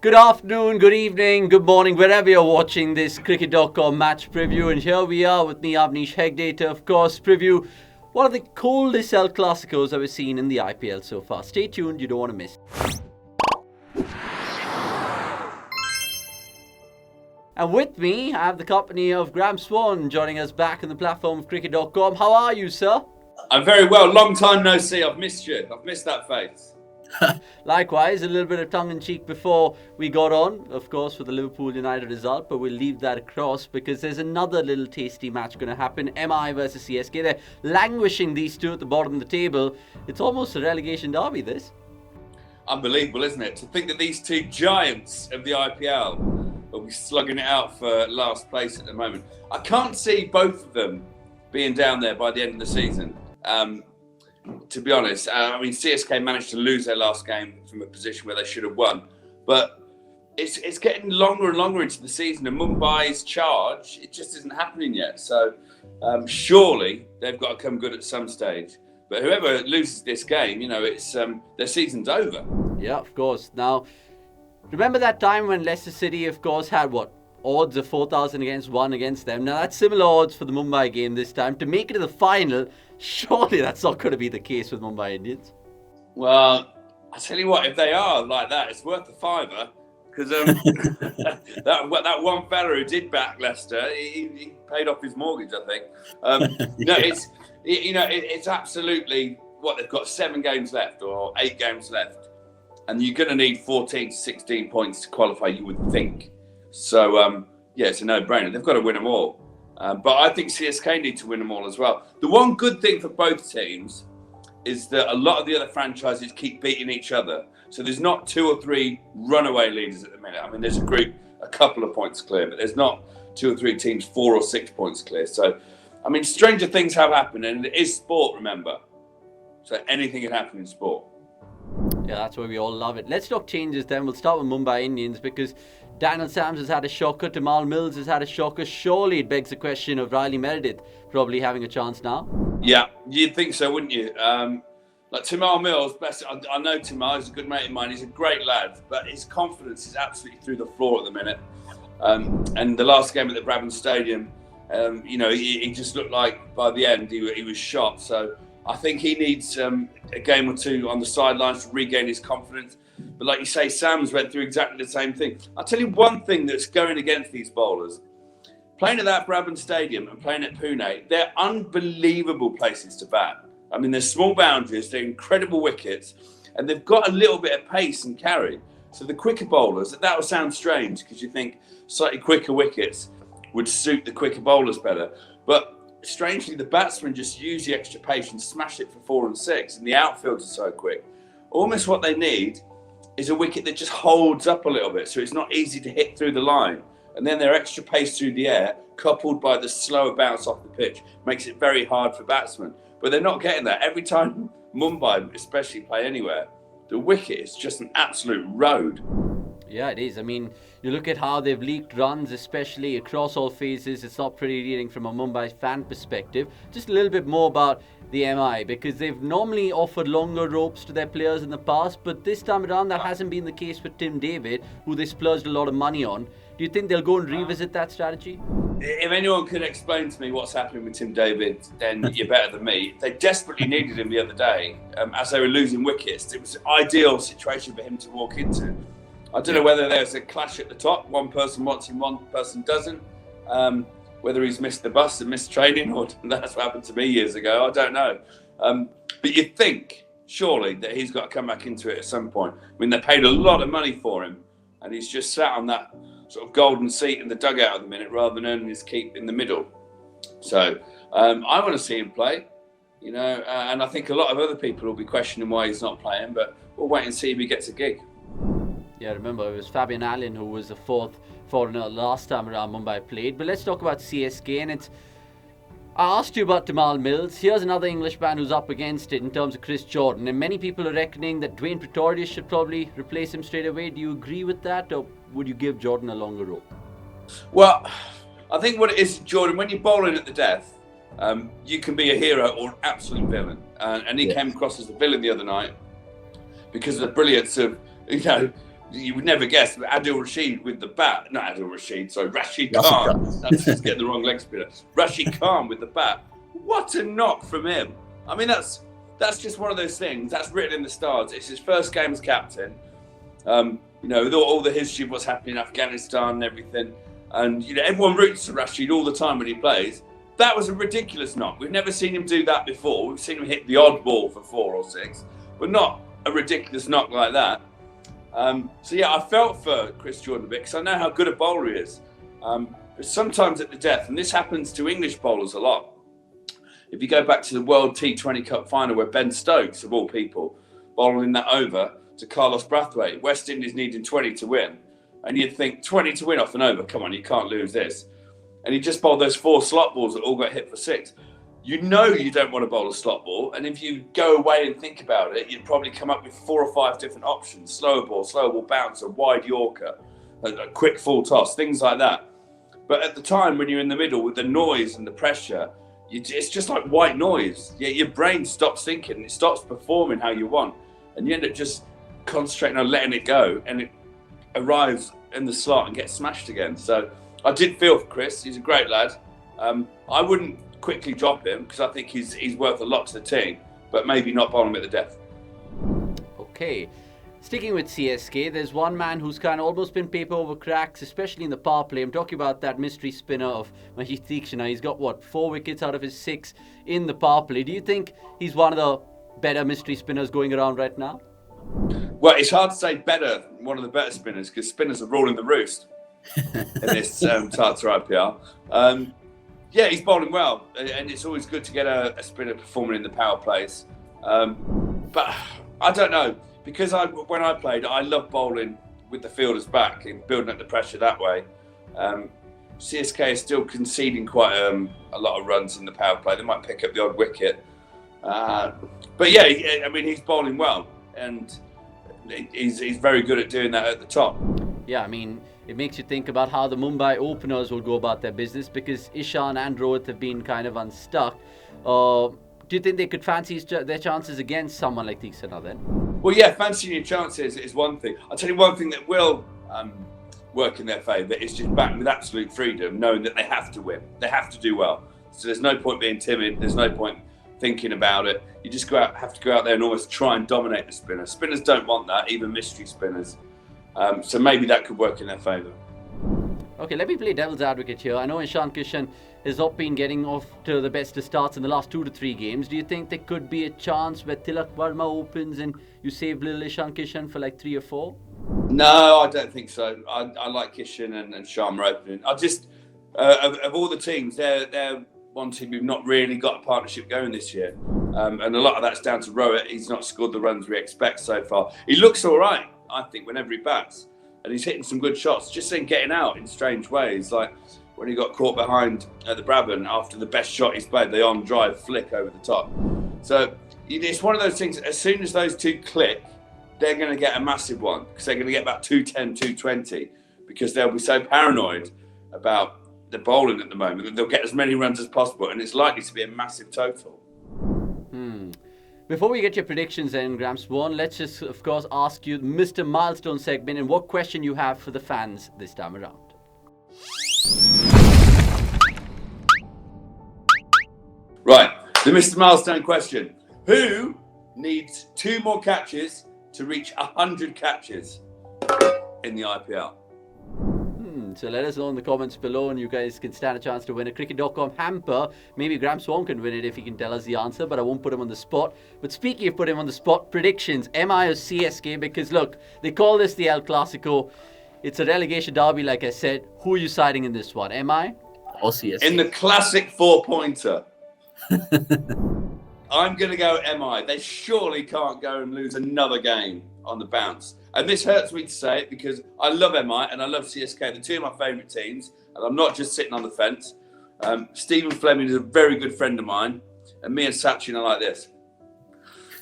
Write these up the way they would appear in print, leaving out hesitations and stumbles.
Good afternoon, good evening, good morning, wherever you're watching this cricket.com match preview. And here we are with me, Avnish Hegde, to, of course, preview one of the coldest el-clasicos that we've seen in the IPL so far. Stay tuned, you don't want to miss. And with me, I have the company of Graeme Swann joining us back on the platform of cricket.com. How are you, sir? I'm very well. Long time no see. I've missed you. I've missed that face. Likewise, a little bit of tongue-in-cheek before we got on, of course, for the Liverpool United result, but we'll leave that across because there's another little tasty match going to happen. MI versus CSK. They're languishing, these two, at the bottom of the table. It's almost a relegation derby, this. Unbelievable, isn't it? To think that these two giants of the IPL will be slugging it out for last place at the moment. I can't see both of them being down there by the end of the season. To be honest, CSK managed to lose their last game from a position where they should have won, but it's getting longer and longer into the season, and Mumbai's charge, it just isn't happening yet. So surely they've got to come good at some stage. But whoever loses this game, it's their season's over. Yeah, of course. Now, remember that time when Leicester City, of course, had odds of 4,000 against 1 against them. Now, that's similar odds for the Mumbai game this time. To make it to the final, surely that's not going to be the case with Mumbai Indians. Well, I tell you what, if they are like that, it's worth a fiver. Because that one fella who did back Leicester, he paid off his mortgage, I think. It's absolutely what they've got 7 games left or 8 games left, and you're going to need 14 to 16 points to qualify, you would think. So, it's a no-brainer. They've got to win them all. But I think CSK need to win them all as well. The one good thing for both teams is that a lot of the other franchises keep beating each other. So there's not 2 or 3 runaway leaders at the minute. I mean, there's a couple of points clear, but there's not 2 or 3 teams 4 or 6 points clear. So, I mean, stranger things have happened, and it is sport, remember. So anything can happen in sport. Yeah, that's why we all love it. Let's talk changes then. We'll start with Mumbai Indians because Daniel Sams has had a shocker. Tamal Mills has had a shocker. Surely it begs the question of Riley Meredith probably having a chance now. Yeah, you'd think so, wouldn't you? Like Tamal Mills, I know Tamal, he's a good mate of mine. He's a great lad, but his confidence is absolutely through the floor at the minute. And the last game at the Brabham Stadium, he just looked like by the end he was shot. So I think he needs a game or 2 on the sidelines to regain his confidence. But like you say, Sam's went through exactly the same thing. I'll tell you one thing that's going against these bowlers. Playing at that Brabham Stadium and playing at Pune, they're unbelievable places to bat. I mean, there's small boundaries, they're incredible wickets, and they've got a little bit of pace and carry. So the quicker bowlers, that will sound strange because you think slightly quicker wickets would suit the quicker bowlers better. But strangely, the batsmen just use the extra pace and smash it for 4 and 6, and the outfield is so quick. Almost what they need is a wicket that just holds up a little bit, so it's not easy to hit through the line. And then their extra pace through the air, coupled by the slower bounce off the pitch, makes it very hard for batsmen. But they're not getting that. Every time Mumbai, especially, play anywhere, the wicket is just an absolute road. Yeah, it is. I mean, you look at how they've leaked runs, especially across all phases. It's not pretty reading from a Mumbai fan perspective. Just a little bit more about the MI, because they've normally offered longer ropes to their players in the past, but this time around that hasn't been the case with Tim David, who they splurged a lot of money on. Do you think they'll go and revisit that strategy? If anyone could explain to me what's happening with Tim David, then you're better than me. They desperately needed him the other day as they were losing wickets. It was an ideal situation for him to walk into. I don't know whether there's a clash at the top. One person wants him, one person doesn't. Whether he's missed the bus and missed training, or that's what happened to me years ago, I don't know. But you'd think, surely, that he's got to come back into it at some point. I mean, they paid a lot of money for him, and he's just sat on that sort of golden seat in the dugout at the minute, rather than earning his keep in the middle. So I want to see him play, and I think a lot of other people will be questioning why he's not playing, but we'll wait and see if he gets a gig. Yeah, remember, it was Fabian Allen who was the 4th foreigner last time around Mumbai played. But let's talk about CSK, and I asked you about Tamal Mills. Here's another Englishman who's up against it in terms of Chris Jordan, and many people are reckoning that Dwayne Pretorius should probably replace him straight away. Do you agree with that, or would you give Jordan a longer rope? Well, I think what it is, Jordan, when you're bowling at the death, you can be a hero or an absolute villain, and he came across as a villain the other night because of the brilliance of You would never guess, but Adil Rashid with the bat. Not Adil Rashid, sorry, Rashid Khan. That's just getting the wrong leg spinner. Rashid Khan with the bat. What a knock from him. I mean, that's just one of those things. That's written in the stars. It's his first game as captain. With all the history of what's happening in Afghanistan and everything. And, everyone roots for Rashid all the time when he plays. That was a ridiculous knock. We've never seen him do that before. We've seen him hit the odd ball for 4 or 6, but not a ridiculous knock like that. I felt for Chris Jordan a bit because I know how good a bowler he is. But sometimes at the death, and this happens to English bowlers a lot. If you go back to the World T20 Cup final where Ben Stokes, of all people, bowling that over to Carlos Brathwaite, West Indies needing 20 to win. And you'd think 20 to win off an over, come on, you can't lose this. And he just bowled those 4 slot balls that all got hit for 6. You know you don't want to bowl a slot ball, and if you go away and think about it, you'd probably come up with 4 or 5 different options: slower ball bouncer, wide Yorker, a quick full toss, things like that. But at the time when you're in the middle with the noise and the pressure, it's just like white noise. Your brain stops thinking and it stops performing how you want, and you end up just concentrating on letting it go, and it arrives in the slot and gets smashed again. So I did feel for Chris. He's a great lad. I wouldn't quickly drop him because I think he's worth a lot to the team, but maybe not bowl him at the death. Okay. Sticking with CSK, there's one man who's kind of almost been paper over cracks, especially in the power play. I'm talking about that mystery spinner of Mahit Theekshana. He's got, 4 wickets out of his 6 in the power play. Do you think he's one of the better mystery spinners going around right now? Well, it's hard to say one of the better spinners, because spinners are ruling the roost in this Tata IPL. He's bowling well, and it's always good to get a spinner performing in the power plays. But I don't know. Because when I played, I loved bowling with the fielders back and building up the pressure that way. CSK is still conceding quite a lot of runs in the power play. They might pick up the odd wicket. He's bowling well, and he's very good at doing that at the top. Yeah, I mean, it makes you think about how the Mumbai openers will go about their business, because Ishan and Rohit have been kind of unstuck. Do you think they could fancy their chances against someone like Theekshana then? Well, yeah, fancying your chances is one thing. I'll tell you one thing that will work in their favour is just back with absolute freedom, knowing that they have to win. They have to do well. So there's no point being timid. There's no point thinking about it. You just have to go out there and almost try and dominate the spinner. Spinners don't want that, even mystery spinners. So maybe that could work in their favour. Okay, let me play devil's advocate here. I know Ishan Kishan has not been getting off to the best of starts in the last 2 to 3 games. Do you think there could be a chance where Tilak Verma opens and you save little Ishan Kishan for like 3 or 4? No, I don't think so. I like Kishan and Sharma opening. I just, of all the teams, they're one team who've not really got a partnership going this year. And a lot of that's down to Rohit. He's not scored the runs we expect so far. He looks all right, I think, whenever he bats. And he's hitting some good shots, just then getting out in strange ways. Like when he got caught behind at the Brabham after the best shot he's played, the on drive flick over the top. So it's one of those things, as soon as those two click, they're going to get a massive one, because they're going to get about 210, 220, because they'll be so paranoid about the bowling at the moment that they'll get as many runs as possible, and it's likely to be a massive total. Before we get your predictions then, Graeme Swann, let's just, of course, ask you Mr. Milestone segment and what question you have for the fans this time around. Right, the Mr. Milestone question. Who needs 2 more catches to reach 100 catches in the IPL? So let us know in the comments below, and you guys can stand a chance to win a cricket.com hamper. Maybe Graeme Swann can win it if he can tell us the answer, but I won't put him on the spot. But speaking of putting him on the spot, predictions, MI or CSK? Because look, they call this the el-clasico. It's a relegation derby, like I said. Who are you siding in this one, MI or CSK? In the classic 4-pointer. I'm going to go MI. They surely can't go and lose another game on the bounce. And this hurts me to say it, because I love MI and I love CSK. They're 2 of my favourite teams, and I'm not just sitting on the fence. Stephen Fleming is a very good friend of mine, and me and Sachin are like this.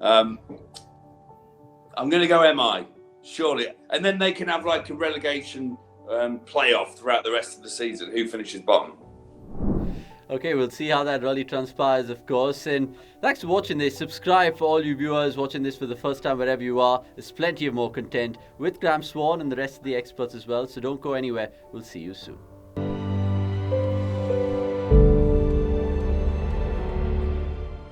I'm going to go MI, surely. And then they can have like a relegation playoff throughout the rest of the season, who finishes bottom. Okay, we'll see how that really transpires, of course. And thanks for watching this. Subscribe for all you viewers watching this for the first time, wherever you are. There's plenty of more content with Graeme Swann and the rest of the experts as well. So don't go anywhere. We'll see you soon.